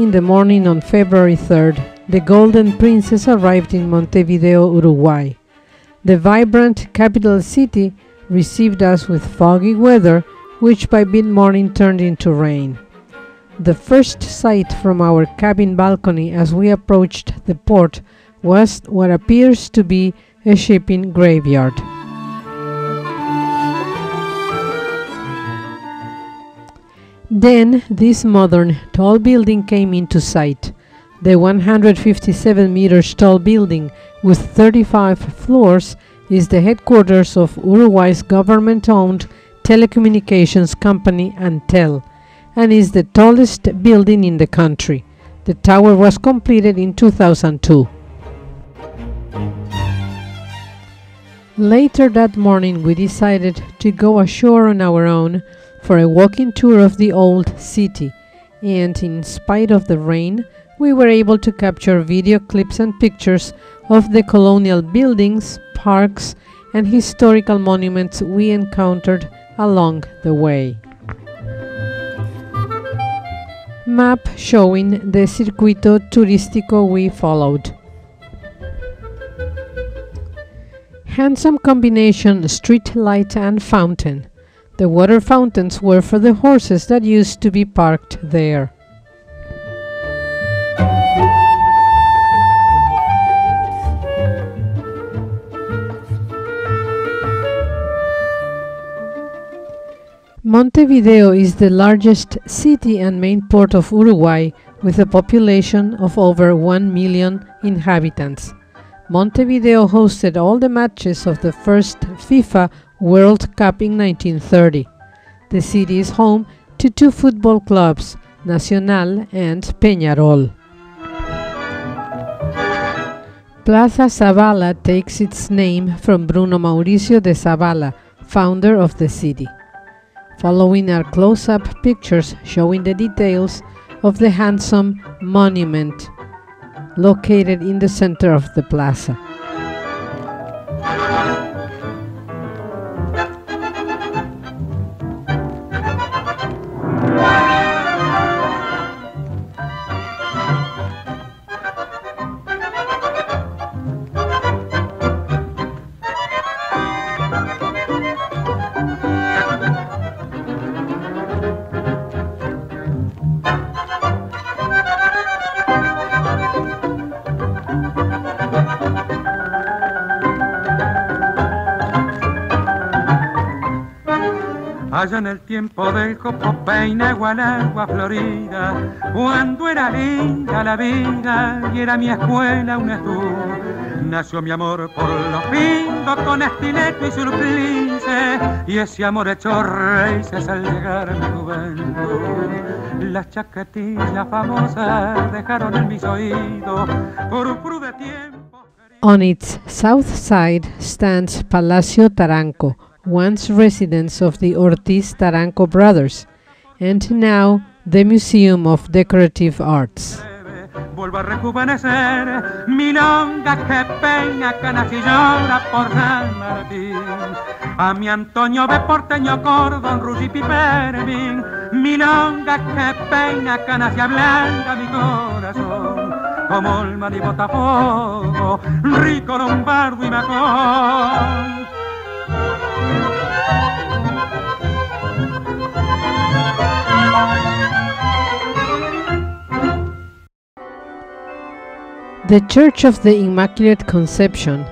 in the morning on February 3rd, the Golden Princess arrived in Montevideo, Uruguay. The vibrant capital city received us with foggy weather, which by mid-morning turned into rain. The first sight from our cabin balcony as we approached the port was what appears to be a shipping graveyard. Then this modern, tall building came into sight. The 157 meters tall building with 35 floors is the headquarters of Uruguay's government-owned telecommunications company Antel, and is the tallest building in the country. The tower was completed in 2002. Later that morning we decided to go ashore on our own for a walking tour of the old city, and in spite of the rain, we were able to capture video clips and pictures of the colonial buildings, parks, and historical monuments we encountered along the way. Map showing the circuito turístico we followed. Handsome combination street light and fountain. The water fountains were for the horses that used to be parked there. Montevideo is the largest city and main port of Uruguay, with a population of over 1 million inhabitants. Montevideo hosted all the matches of the first FIFA World Cup in 1930. The city is home to two football clubs, Nacional and Peñarol. Plaza Zavala takes its name from Bruno Mauricio de Zavala, founder of the city. Following are close-up pictures showing the details of the handsome monument located in the center of the plaza. Allá en el tiempo del copo peinagua al agua florida, cuando era linda la vida y era mi escuela un estudio, nació mi amor por los pintos con estileto y surplice, y ese amor hecho raíces al llegar a mi juventud. Las chaquetillas famosas dejaron en mis oídos por de tiempo. On its south side stands Palacio Taranco, once residence of the Ortiz Taranco brothers, and now the Museum of Decorative Arts. Vuelvo a rejuvenecer, milonga que peina, canas y llora por San Martín. A mi Antonio de porteño, cordón, rugi y pipervin, milonga que peina, canas y ablanda mi corazón. Como el mar y Botafogo, rico lombardo y macón. The Church of the Immaculate Conception,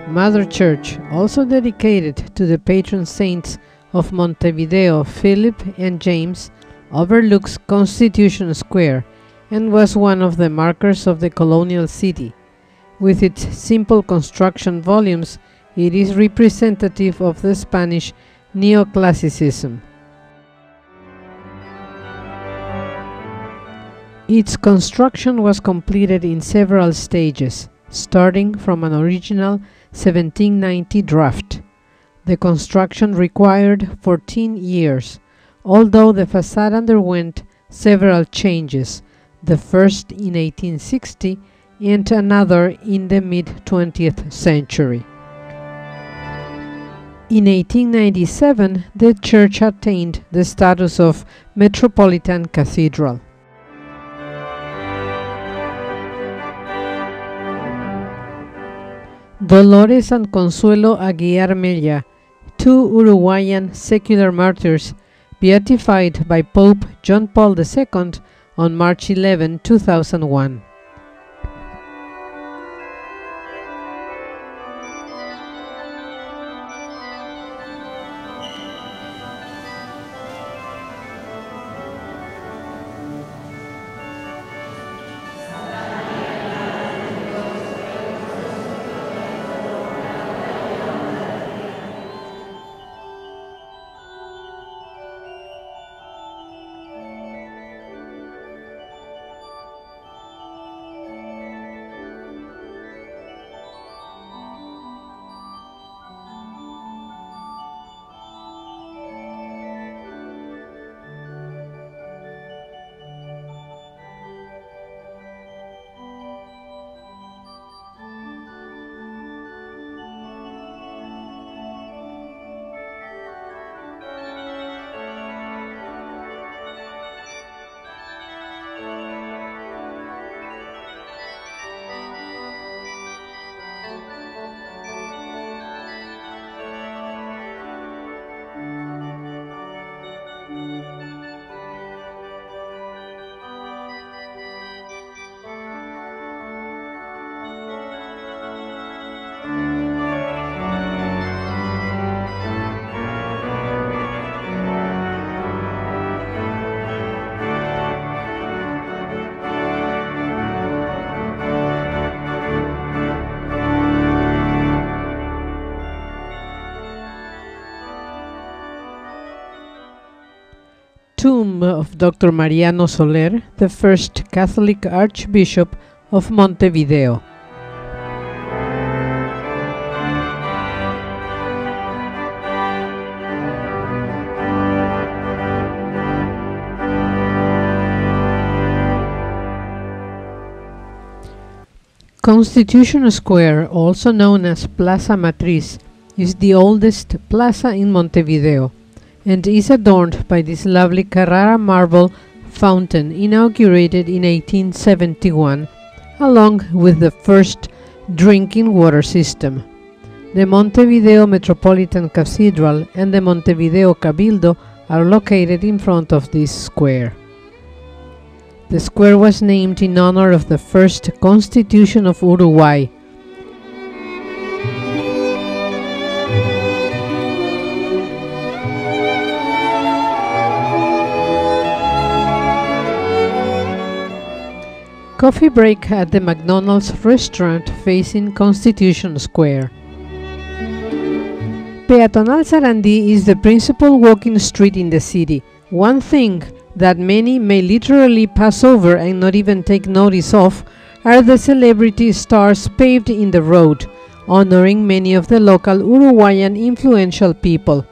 Mother Church, also dedicated to the patron saints of Montevideo, Philip and James, overlooks Constitution Square and was one of the markers of the colonial city. With its simple construction volumes, it is representative of the Spanish neoclassicism. Its construction was completed in several stages, starting from an original 1790 draft. The construction required 14 years, although the facade underwent several changes, the first in 1860 and another in the mid-20th century. In 1897, the church attained the status of Metropolitan Cathedral. Dolores and Consuelo Aguiar Mella, two Uruguayan secular martyrs, beatified by Pope John Paul II on March 11, 2001. Tomb of Dr. Mariano Soler, the first Catholic Archbishop of Montevideo. Constitution Square, also known as Plaza Matriz, is the oldest plaza in Montevideo, and is adorned by this lovely Carrara marble fountain inaugurated in 1871, along with the first drinking water system. The Montevideo Metropolitan Cathedral and the Montevideo Cabildo are located in front of this square. The square was named in honor of the first Constitution of Uruguay. Coffee break at the McDonald's restaurant facing Constitution Square. Peatonal Sarandí is the principal walking street in the city. One thing that many may literally pass over and not even take notice of are the celebrity stars paved in the road, honoring many of the local Uruguayan influential people.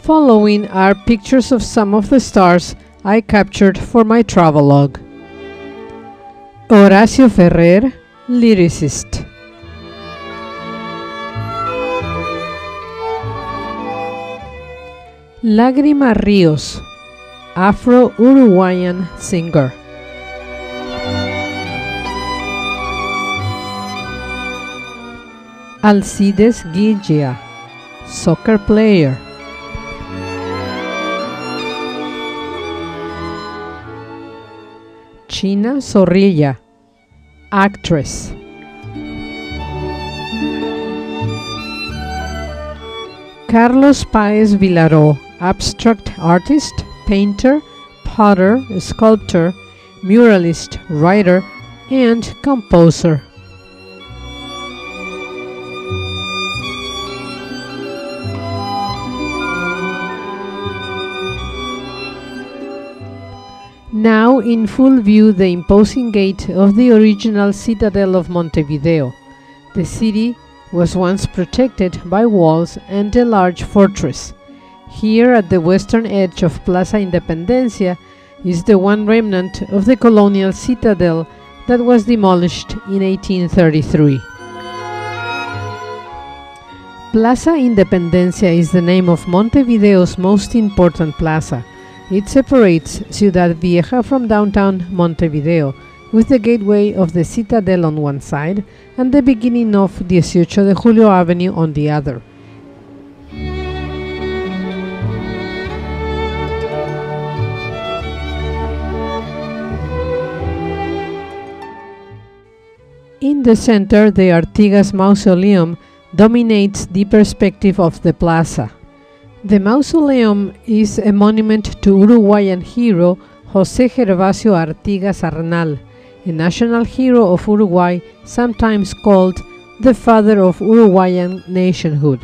Following are pictures of some of the stars I captured for my travelogue. Horacio Ferrer, lyricist. Lágrima Ríos, Afro-Uruguayan singer. Alcides Guilla, soccer player. China Zorrilla, actress. Carlos Páez Vilaró, abstract artist, painter, potter, sculptor, muralist, writer, and composer. Now in full view the imposing gate of the original citadel of Montevideo. The city was once protected by walls and a large fortress. Here at the western edge of Plaza Independencia is the one remnant of the colonial citadel that was demolished in 1833. Plaza Independencia is the name of Montevideo's most important plaza. It separates Ciudad Vieja from downtown Montevideo with the gateway of the Citadel on one side and the beginning of 18 de Julio Avenue on the other. In the center, the Artigas Mausoleum dominates the perspective of the plaza. The mausoleum is a monument to Uruguayan hero José Gervasio Artigas Arnal, a national hero of Uruguay, sometimes called the father of Uruguayan nationhood.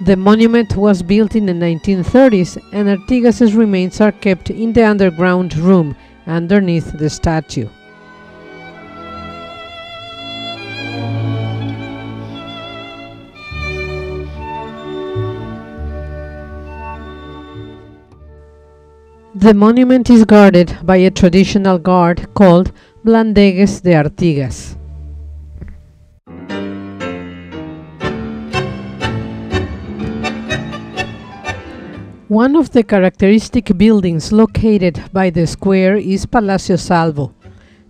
The monument was built in the 1930s, and Artigas' remains are kept in the underground room underneath the statue. The monument is guarded by a traditional guard called Blandegues de Artigas. One of the characteristic buildings located by the square is Palacio Salvo.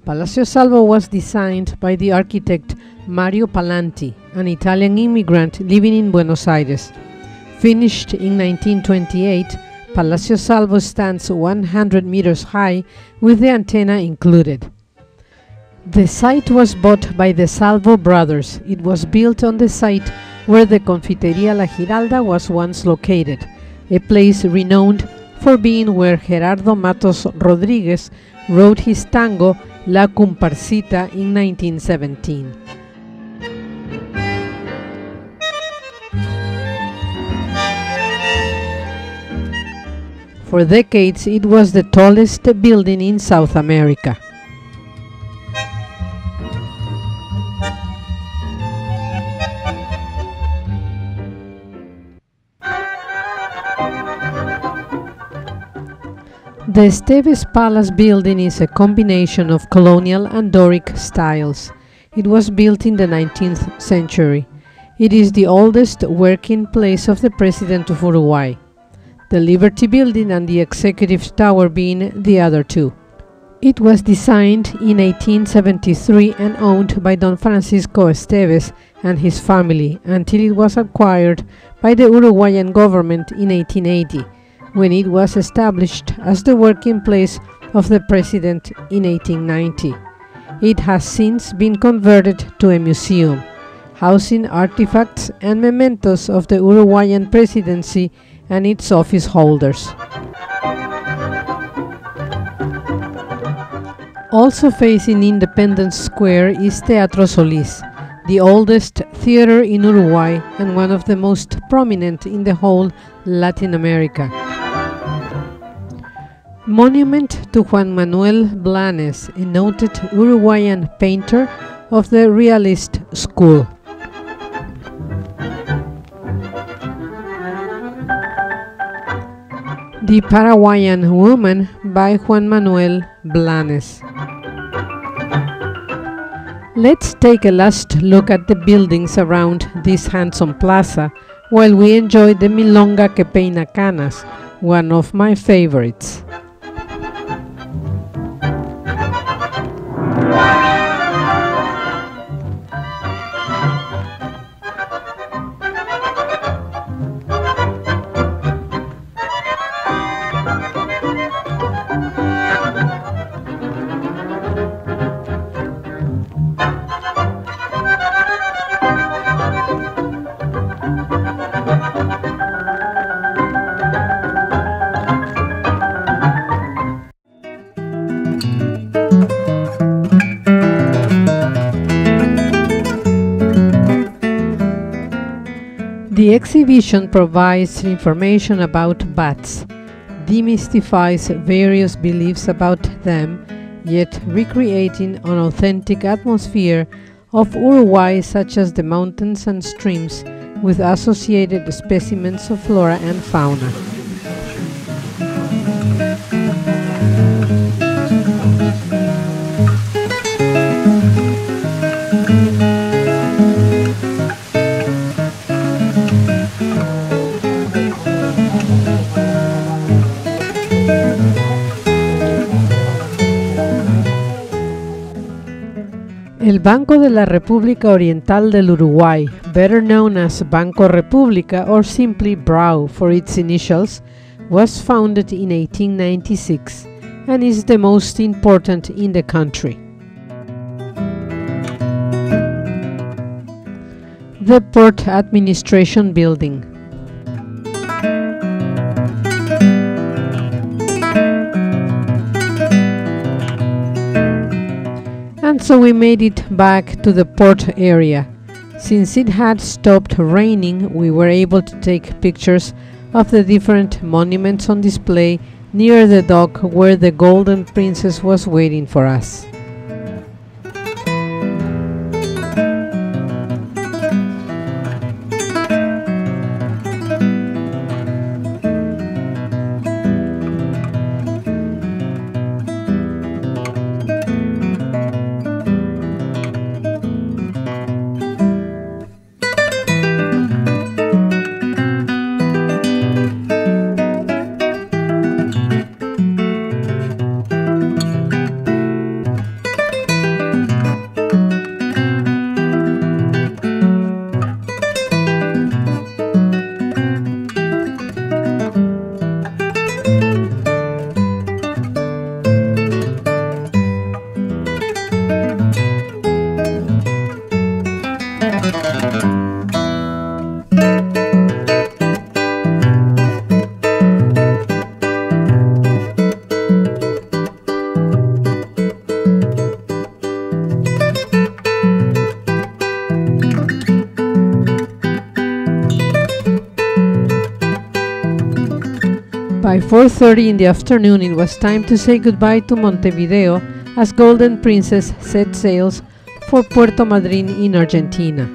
Palacio Salvo was designed by the architect Mario Palanti, an Italian immigrant living in Buenos Aires. Finished in 1928, Palacio Salvo stands 100 meters high with the antenna included. The site was bought by the Salvo brothers. It was built on the site where the Confiteria La Giralda was once located, a place renowned for being where Gerardo Matos Rodriguez wrote his tango La Comparsita in 1917. For decades, it was the tallest building in South America. The Esteves Palace building is a combination of colonial and Doric styles. It was built in the 19th century. It is the oldest working place of the President of Uruguay, the Liberty Building and the Executive Tower being the other two. It was designed in 1873 and owned by Don Francisco Esteves and his family until it was acquired by the Uruguayan government in 1880, when it was established as the working place of the President in 1890. It has since been converted to a museum, housing artifacts and mementos of the Uruguayan presidency and its office holders. Also facing Independence Square is Teatro Solís, the oldest theater in Uruguay and one of the most prominent in the whole Latin America. Monument to Juan Manuel Blanes, a noted Uruguayan painter of the Realist school. The Paraguayan Woman by Juan Manuel Blanes. Let's take a last look at the buildings around this handsome plaza while we enjoy the Milonga que Peina Canas, one of my favorites. The exhibition provides information about bats, demystifies various beliefs about them, yet recreating an authentic atmosphere of Uruguay, such as the mountains and streams, with associated specimens of flora and fauna. Banco de la República Oriental del Uruguay, better known as Banco República or simply BRAU for its initials, was founded in 1896 and is the most important in the country. The Port Administration Building. And so we made it back to the port area. Since it had stopped raining, we were able to take pictures of the different monuments on display near the dock where the Golden Princess was waiting for us. By 4:30 in the afternoon, it was time to say goodbye to Montevideo as Golden Princess set sails for Puerto Madryn in Argentina.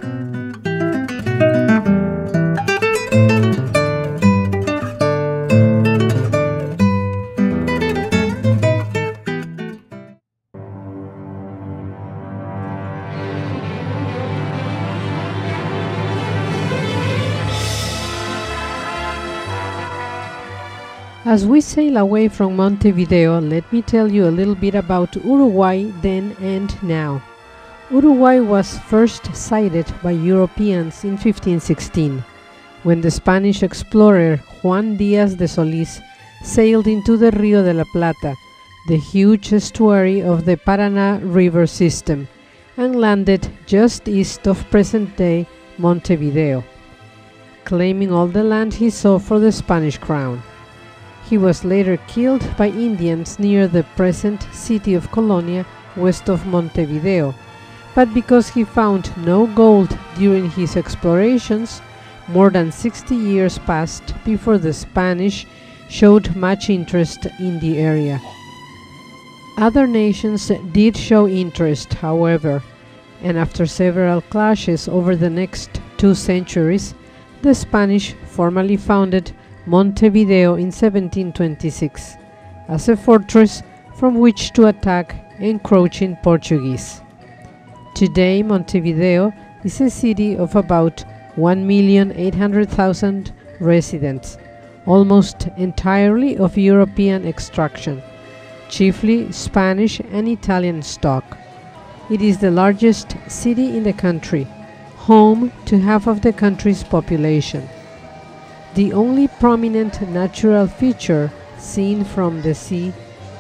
As we sail away from Montevideo, let me tell you a little bit about Uruguay then and now. Uruguay was first sighted by Europeans in 1516, when the Spanish explorer Juan Díaz de Solís sailed into the Rio de la Plata, the huge estuary of the Paraná River system, and landed just east of present-day Montevideo, claiming all the land he saw for the Spanish crown. He was later killed by Indians near the present city of Colonia, west of Montevideo, but because he found no gold during his explorations, more than 60 years passed before the Spanish showed much interest in the area. Other nations did show interest, however, and after several clashes over the next 2 centuries, the Spanish formally founded Montevideo in 1726 as a fortress from which to attack encroaching Portuguese. Today, Montevideo is a city of about 1,800,000 residents, almost entirely of European extraction, chiefly Spanish and Italian stock. It is the largest city in the country, home to half of the country's population. The only prominent natural feature seen from the sea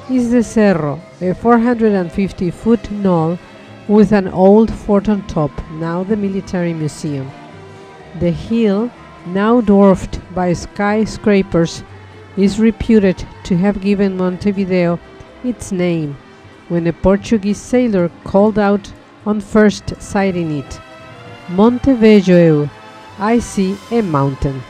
is the Cerro, a 450-foot knoll with an old fort on top, now the military museum. The hill, now dwarfed by skyscrapers, is reputed to have given Montevideo its name when a Portuguese sailor called out on first sighting it, "Montevideo, I see a mountain."